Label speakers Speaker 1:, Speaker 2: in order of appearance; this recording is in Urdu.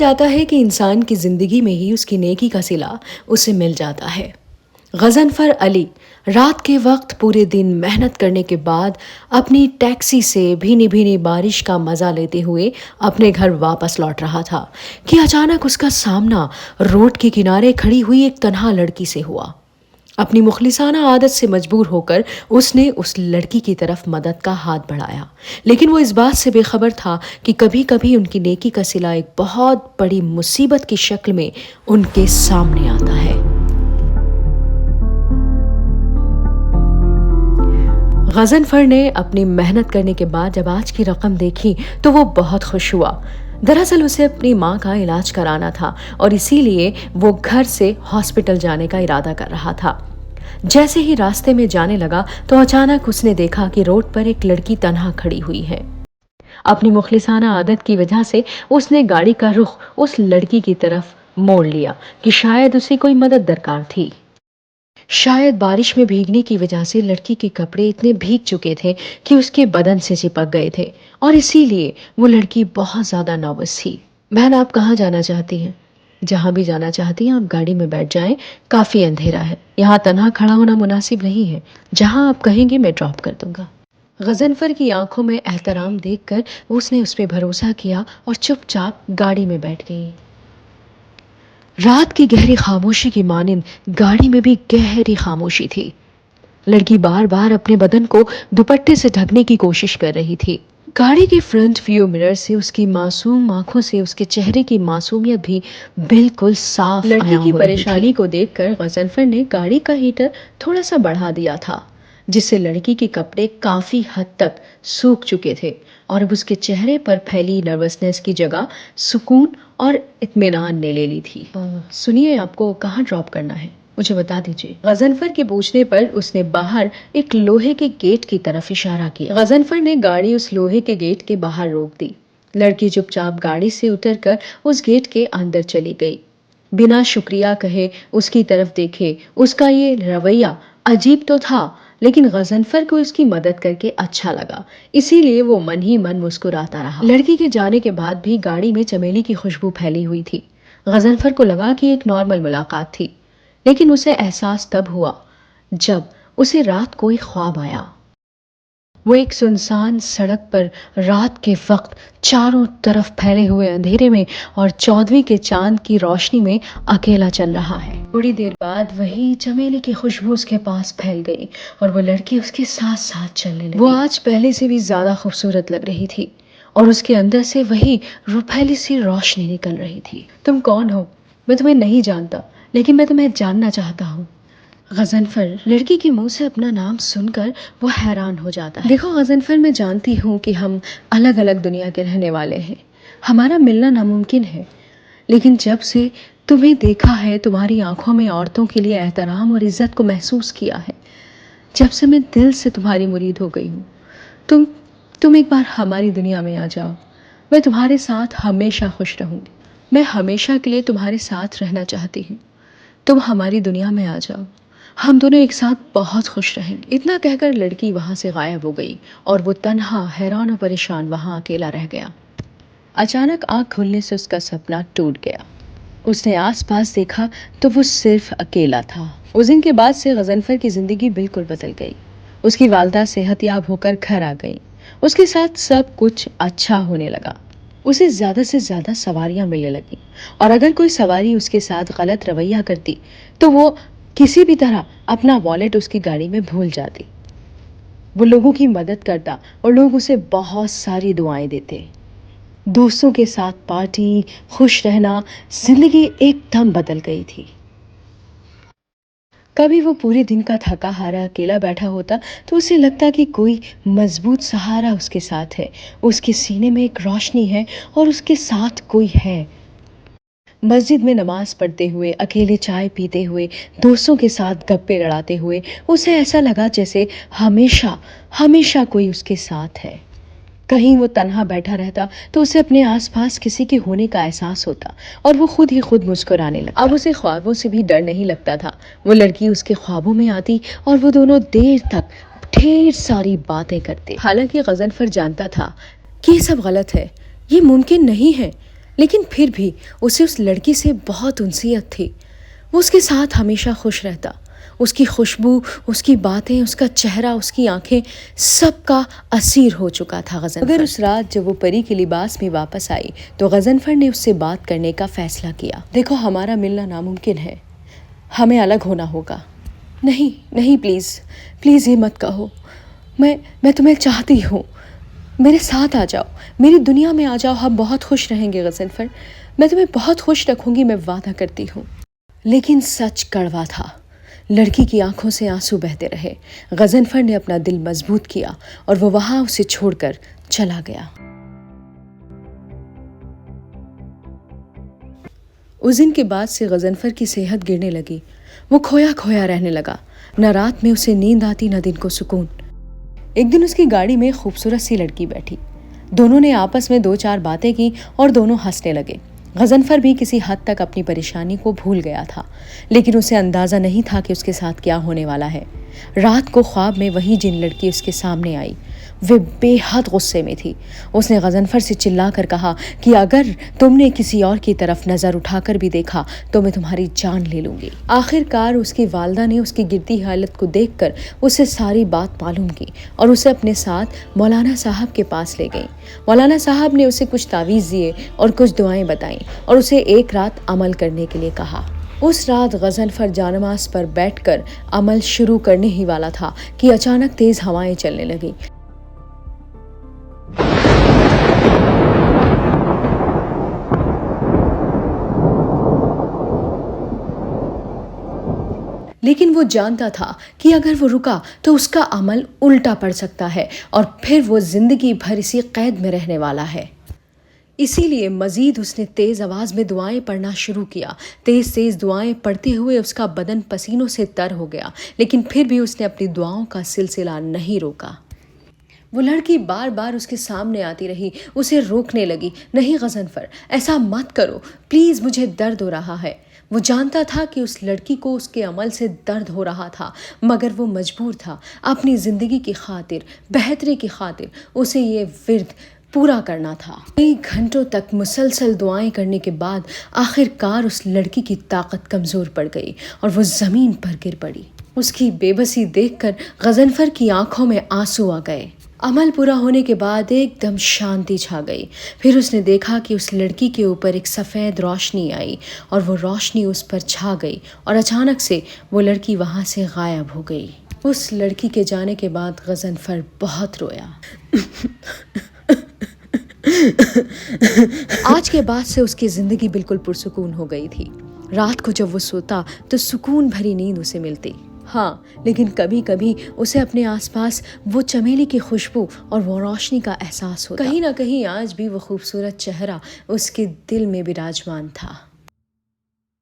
Speaker 1: جاتا ہے کہ انسان کی زندگی میں ہی اس کی نیکی کا صلہ اسے مل جاتا ہے۔ غضنفر علی رات کے وقت پورے دن محنت کرنے کے بعد اپنی ٹیکسی سے بھینی بھینی بارش کا مزہ لیتے ہوئے اپنے گھر واپس لوٹ رہا تھا کہ اچانک اس کا سامنا روڈ کے کنارے کھڑی ہوئی ایک تنہا لڑکی سے ہوا۔ اپنی مخلصانہ عادت سے مجبور ہو کر اس نے اس لڑکی کی طرف مدد کا ہاتھ بڑھایا، لیکن وہ اس بات سے بے خبر تھا کہ کبھی کبھی ان کی نیکی کا صلہ ایک بہت بڑی مصیبت کی شکل میں ان کے سامنے آتا ہے۔ غضنفر نے اپنی محنت کرنے کے بعد جب آج کی رقم دیکھی تو وہ بہت خوش ہوا۔ دراصل اسے اپنی ماں کا علاج کرانا تھا اور اسی لیے وہ گھر سے ہاسپٹل جانے کا ارادہ کر رہا تھا۔ جیسے ہی راستے میں جانے لگا تو اچانک اس نے دیکھا کہ روڈ پر ایک لڑکی تنہا کھڑی ہوئی ہے۔ اپنی مخلصانہ عادت کی وجہ سے اس نے گاڑی کا رخ اس لڑکی کی طرف موڑ لیا کہ شاید اسے کوئی مدد درکار تھی۔ شاید بارش میں بھیگنے کی وجہ سے لڑکی کے کپڑے اتنے بھیگ چکے تھے کہ اس کے بدن سے چپک گئے تھے اور اسی لیے وہ لڑکی بہت زیادہ نروس تھی۔ بہن، آپ کہاں جانا چاہتی ہیں؟ جہاں بھی جانا چاہتی ہیں آپ گاڑی میں بیٹھ جائیں، کافی اندھیرا ہے، یہاں تنہا کھڑا ہونا مناسب نہیں ہے، جہاں آپ کہیں گے میں ڈراپ کر دوں گا۔ غضنفر کی آنکھوں میں احترام دیکھ کر اس نے اس پہ بھروسہ کیا اور چپ چاپ گاڑی میں بیٹھ گئی۔ رات کی گہری خاموشی کی مانند گاڑی میں بھی گہری خاموشی تھی۔ لڑکی بار بار اپنے بدن کو دوپٹے سے ڈھکنے کی کوشش کر رہی تھی۔ گاڑی کے فرنٹ ویو مرر سے اس کی معصوم آنکھوں سے اس کے چہرے کی معصومیت بھی بالکل صاف لڑکی کی پریشانی کو دیکھ کر غضنفر نے گاڑی کا ہیٹر تھوڑا سا بڑھا دیا تھا، جس سے لڑکی کے کپڑے کافی حد تک سوکھ چکے تھے اور اب اس کے چہرے پر پھیلی نروسنس کی جگہ سکون اور اطمینان نے لے لی تھی۔ سنیے، آپ کو کہاں ڈراپ کرنا ہے مجھے بتا دیجیے۔ غضنفر کے پوچھنے پر اس نے باہر ایک لوہے کے گیٹ کی طرف اشارہ کیا۔ غضنفر نے گاڑی اس لوہے کے گیٹ کے باہر روک دی۔ لڑکی چپ چاپ گاڑی سے اتر کر اس گیٹ کے اندر چلی گئی۔ بنا شکریہ کہے اس کی طرف دیکھے اس کا یہ رویہ عجیب تو تھا، لیکن غضنفر کو اس کی مدد کر کے اچھا لگا، اسی لیے وہ من ہی من مسکراتا رہا۔ لڑکی کے جانے کے بعد بھی گاڑی میں چمیلی کی خوشبو پھیلی ہوئی تھی۔ غضنفر کو لگا کہ ایک نارمل ملاقات تھی، لیکن اسے احساس تب ہوا جب اسے رات کو ایک خواب آیا۔ وہ ایک سنسان سڑک پر رات کے وقت چاروں طرف پھیلے ہوئے اندھیرے میں اور 14ویں کے چاند کی روشنی میں اکیلا چل رہا ہے۔ تھوڑی دیر بعد وہی چمیلی کی خوشبو اس کے پاس پھیل گئی اور وہ لڑکی اس کے ساتھ ساتھ چلنے لگی۔ وہ آج پہلے سے بھی زیادہ خوبصورت لگ رہی تھی اور اس کے اندر سے وہی روپیلی سی روشنی نکل رہی تھی۔ تم کون ہو؟ میں تمہیں نہیں جانتا، لیکن میں تمہیں جاننا چاہتا ہوں۔ غضنفر لڑکی کے منہ سے اپنا نام سن کر وہ حیران ہو جاتا ہے۔ دیکھو غضنفر، میں جانتی ہوں کہ ہم الگ الگ دنیا کے رہنے والے ہیں، ہمارا ملنا ناممکن ہے، لیکن جب سے تمہیں دیکھا ہے، تمہاری آنکھوں میں عورتوں کے لیے احترام اور عزت کو محسوس کیا ہے، جب سے میں دل سے تمہاری مرید ہو گئی ہوں، تم ایک بار ہماری دنیا میں آ جاؤ، میں تمہارے ساتھ ہمیشہ خوش رہوں گی، میں ہمیشہ کے لیے تمہارے ساتھ رہنا چاہتی ہوں، تم ہماری دنیا میں آ جاؤ، ہم دونوں ایک ساتھ بہت خوش رہیں گے۔ اتنا کہہ کر لڑکی وہاں سے غائب ہو گئی اور وہ تنہا، حیران و پریشان وہاں اکیلا رہ گیا۔ اچانک آنکھ کھلنے سے اس کا سپنا ٹوٹ گیا۔ اس نے آس پاس دیکھا تو وہ صرف اکیلا تھا۔ اس دن کے بعد سے غضنفر کی زندگی بالکل بدل گئی۔ اس کی والدہ صحت یاب ہو کر گھر آ گئی۔ اس کے ساتھ سب کچھ اچھا ہونے لگا۔ اسے زیادہ سے زیادہ سواریاں ملنے لگیں اور اگر کوئی سواری اس کے ساتھ غلط رویہ کرتی تو وہ کسی بھی طرح اپنا والیٹ اس کی گاڑی میں بھول جاتی۔ وہ لوگوں کی مدد کرتا اور لوگ اسے بہت ساری دعائیں دیتے۔ دوستوں کے ساتھ پارٹی، خوش رہنا، زندگی ایک دم بدل گئی تھی۔ کبھی وہ پورے دن کا تھکا ہارا اکیلا بیٹھا ہوتا تو اسے لگتا کہ کوئی مضبوط سہارا اس کے ساتھ ہے، اس کے سینے میں ایک روشنی ہے اور اس کے ساتھ کوئی ہے۔ مسجد میں نماز پڑھتے ہوئے، اکیلے چائے پیتے ہوئے، دوستوں کے ساتھ گپے لڑاتے ہوئے اسے ایسا لگا جیسے ہمیشہ ہمیشہ کوئی اس کے ساتھ ہے۔ کہیں وہ تنہا بیٹھا رہتا تو اسے اپنے آس پاس کسی کے ہونے کا احساس ہوتا اور وہ خود ہی خود مسکرانے لگتا۔ اب اسے خوابوں سے بھی ڈر نہیں لگتا تھا۔ وہ لڑکی اس کے خوابوں میں آتی اور وہ دونوں دیر تک ڈھیر ساری باتیں کرتے۔ حالانکہ غضنفر جانتا تھا کہ یہ سب غلط ہے، یہ ممکن نہیں ہے، لیکن پھر بھی اسے اس لڑکی سے بہت انسیت تھی. وہ اس کے ساتھ ہمیشہ خوش رہتا. اس کی خوشبو، اس کی باتیں، اس کا چہرہ، اس کی آنکھیں، سب کا اسیر ہو چکا تھا غضنفر. مگر اس رات جب وہ پری کے لباس میں واپس آئی تو غضنفر نے اس سے بات کرنے کا فیصلہ کیا. دیکھو، ہمارا ملنا ناممکن ہے، ہمیں الگ ہونا ہوگا. نہیں پلیز یہ مت کہو. میں تمہیں چاہتی ہوں. میرے ساتھ آ جاؤ، میری دنیا میں آ جاؤ. ہم بہت خوش رہیں گے غضنفر. میں تمہیں بہت خوش رکھوں گی، میں وعدہ کرتی ہوں. لیکن سچ کڑوا تھا. لڑکی کی آنکھوں سے آنسو بہتے رہے. غضنفر نے اپنا دل مضبوط کیا اور وہ وہاں اسے چھوڑ کر چلا گیا. اس دن کے بعد سے غضنفر کی صحت گرنے لگی. وہ کھویا رہنے لگا. نہ رات میں اسے نیند آتی، نہ دن کو سکون. ایک دن اس کی گاڑی میں خوبصورت سی لڑکی بیٹھی. دونوں نے آپس میں 2-4 باتیں کی اور دونوں ہنسنے لگے. غضنفر بھی کسی حد تک اپنی پریشانی کو بھول گیا تھا، لیکن اسے اندازہ نہیں تھا کہ اس کے ساتھ کیا ہونے والا ہے. رات کو خواب میں وہی جن لڑکی اس کے سامنے آئی. وہ بے حد غصے میں تھی. اس نے غضنفر سے چلا کر کہا کہ اگر تم نے کسی اور کی طرف نظر اٹھا کر بھی دیکھا تو میں تمہاری جان لے لوں گی. آخر کار اس کی والدہ نے اس کی گرتی حالت کو دیکھ کر اسے ساری بات معلوم کی اور اسے اپنے ساتھ مولانا صاحب کے پاس لے گئیں. مولانا صاحب نے اسے کچھ تعویذ دیے اور کچھ دعائیں بتائیں اور اسے ایک رات عمل کرنے کے لیے کہا. اس رات غضنفر جانماز پر بیٹھ کر عمل شروع کرنے ہی والا تھا کہ اچانک تیز ہوائیں چلنے لگیں. لیکن وہ جانتا تھا کہ اگر وہ رکا تو اس کا عمل الٹا پڑ سکتا ہے اور پھر وہ زندگی بھر اسی قید میں رہنے والا ہے. اسی لیے مزید اس نے تیز آواز میں دعائیں پڑھنا شروع کیا. تیز دعائیں پڑھتے ہوئے اس کا بدن پسینوں سے تر ہو گیا، لیکن پھر بھی اس نے اپنی دعاؤں کا سلسلہ نہیں روکا. وہ لڑکی بار بار اس کے سامنے آتی رہی، اسے روکنے لگی. نہیں غضنفر، ایسا مت کرو پلیز، مجھے درد ہو رہا ہے. وہ جانتا تھا کہ اس لڑکی کو اس کے عمل سے درد ہو رہا تھا، مگر وہ مجبور تھا. اپنی زندگی کی خاطر، بہتری کی خاطر اسے یہ ورد پورا کرنا تھا. کئی گھنٹوں تک مسلسل دعائیں کرنے کے بعد آخر کار اس لڑکی کی طاقت کمزور پڑ گئی اور وہ زمین پر گر پڑی. اس کی بے بسی دیکھ کر غضنفر کی آنکھوں میں آنسو آ گئے. عمل پورا ہونے کے بعد ایک دم شانتی چھا گئی. پھر اس نے دیکھا کہ اس لڑکی کے اوپر ایک سفید روشنی آئی اور وہ روشنی اس پر چھا گئی اور اچانک سے وہ لڑکی وہاں سے غائب ہو گئی. اس لڑکی کے جانے کے بعد غضنفر بہت رویا. آج کے بعد سے اس کی زندگی بالکل پرسکون ہو گئی تھی. رات کو جب وہ سوتا تو سکون بھری نیند اسے ملتی. ہاں، لیکن کبھی کبھی اسے اپنے آس پاس وہ چمیلی کی خوشبو اور وہ روشنی کا احساس ہوتا. کہیں نہ کہیں آج بھی وہ خوبصورت چہرہ اس کے دل میں براجمان تھا.